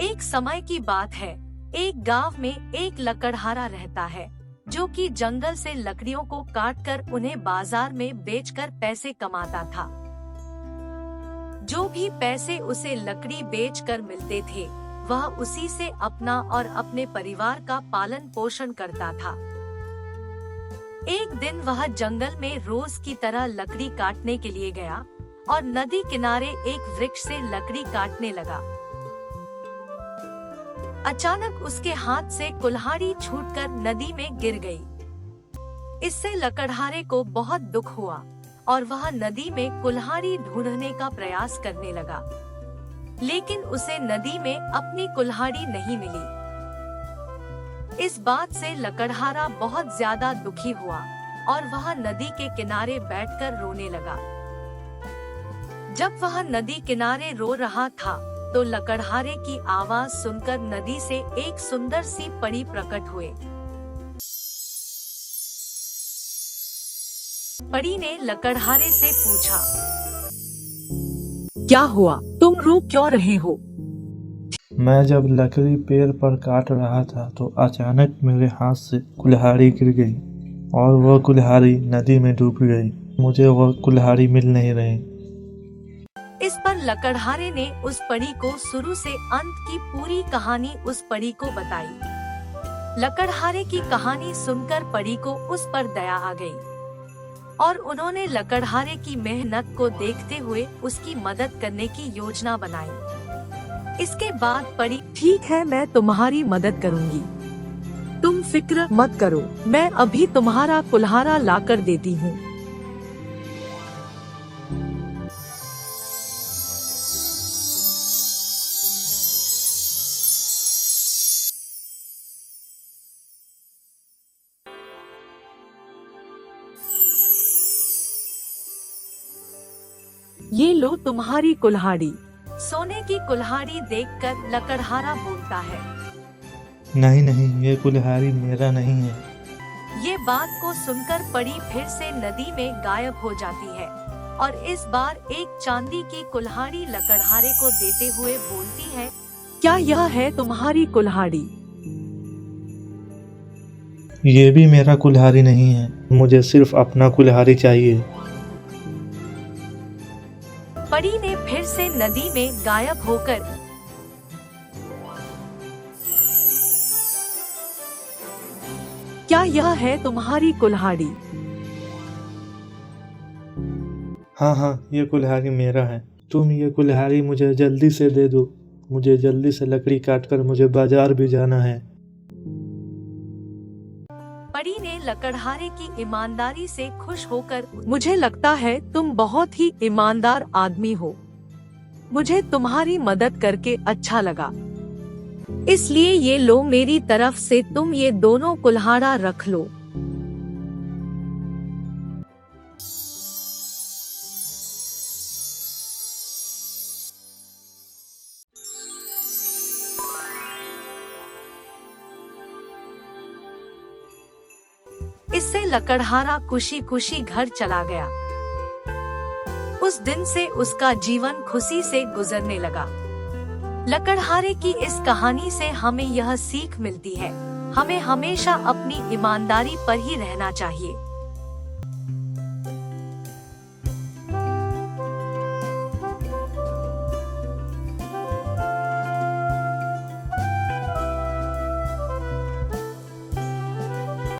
एक समय की बात है, एक गांव में एक लकड़हारा रहता है जो कि जंगल से लकड़ियों को काटकर उन्हें बाजार में बेचकर पैसे कमाता था। जो भी पैसे उसे लकड़ी बेचकर मिलते थे, वह उसी से अपना और अपने परिवार का पालन पोषण करता था। एक दिन वह जंगल में रोज की तरह लकड़ी काटने के लिए गया और नदी किनारे एक वृक्ष से लकड़ी काटने लगा। अचानक उसके हाथ से कुल्हाड़ी छूटकर नदी में गिर गई। इससे लकड़हारे को बहुत दुख हुआ और वह नदी में कुल्हाड़ी ढूंढने का प्रयास करने लगा, लेकिन उसे नदी में अपनी कुल्हाड़ी नहीं मिली। इस बात से लकड़हारा बहुत ज्यादा दुखी हुआ और वह नदी के किनारे बैठकर रोने लगा। जब वह नदी किनारे रो रहा था तो लकड़हारे की आवाज सुनकर नदी से एक सुंदर सी परी प्रकट हुए। परी ने लकड़हारे से पूछा, क्या हुआ, तुम रो क्यों रहे हो? मैं जब लकड़ी पेड़ पर काट रहा था तो अचानक मेरे हाथ से कुल्हाड़ी गिर गई और वह कुल्हाड़ी नदी में डूब गई। मुझे वह कुल्हाड़ी मिल नहीं रही। इस पर लकड़हारे ने उस परी को शुरू से अंत की पूरी कहानी उस परी को बताई। लकड़हारे की कहानी सुनकर परी को उस पर दया आ गई और उन्होंने लकड़हारे की मेहनत को देखते हुए उसकी मदद करने की योजना बनाई। इसके बाद परी, ठीक है, मैं तुम्हारी मदद करूंगी, तुम फिक्र मत करो, मैं अभी तुम्हारा कुल्हाड़ा लाकर देती हूँ। ये लो तुम्हारी कुल्हाड़ी। सोने की कुल्हाड़ी देखकर लकड़हारा बोलता है, नहीं नहीं, ये कुल्हाड़ी मेरा नहीं है। ये बात को सुनकर परी फिर से नदी में गायब हो जाती है और इस बार एक चांदी की कुल्हाड़ी लकड़हारे को देते हुए बोलती है, क्या यह है तुम्हारी कुल्हाड़ी? ये भी मेरा कुल्हाड़ी नहीं है, मुझे सिर्फ अपना कुल्हाड़ी चाहिए। परी ने फिर से नदी में गायब होकर क्या यह है तुम्हारी कुल्हाड़ी? हाँ हाँ, ये कुल्हाड़ी मेरा है। तुम ये कुल्हाड़ी मुझे जल्दी से दे दो, मुझे जल्दी से लकड़ी काटकर मुझे बाजार भी जाना है। परी ने लकड़हारे की ईमानदारी से खुश होकर, मुझे लगता है तुम बहुत ही ईमानदार आदमी हो, मुझे तुम्हारी मदद करके अच्छा लगा, इसलिए ये लो, मेरी तरफ से तुम ये दोनों कुल्हाड़ा रख लो। इससे लकड़हारा खुशी खुशी घर चला गया। उस दिन से उसका जीवन खुशी से गुजरने लगा। लकड़हारे की इस कहानी से हमें यह सीख मिलती है, हमें हमेशा अपनी ईमानदारी पर ही रहना चाहिए।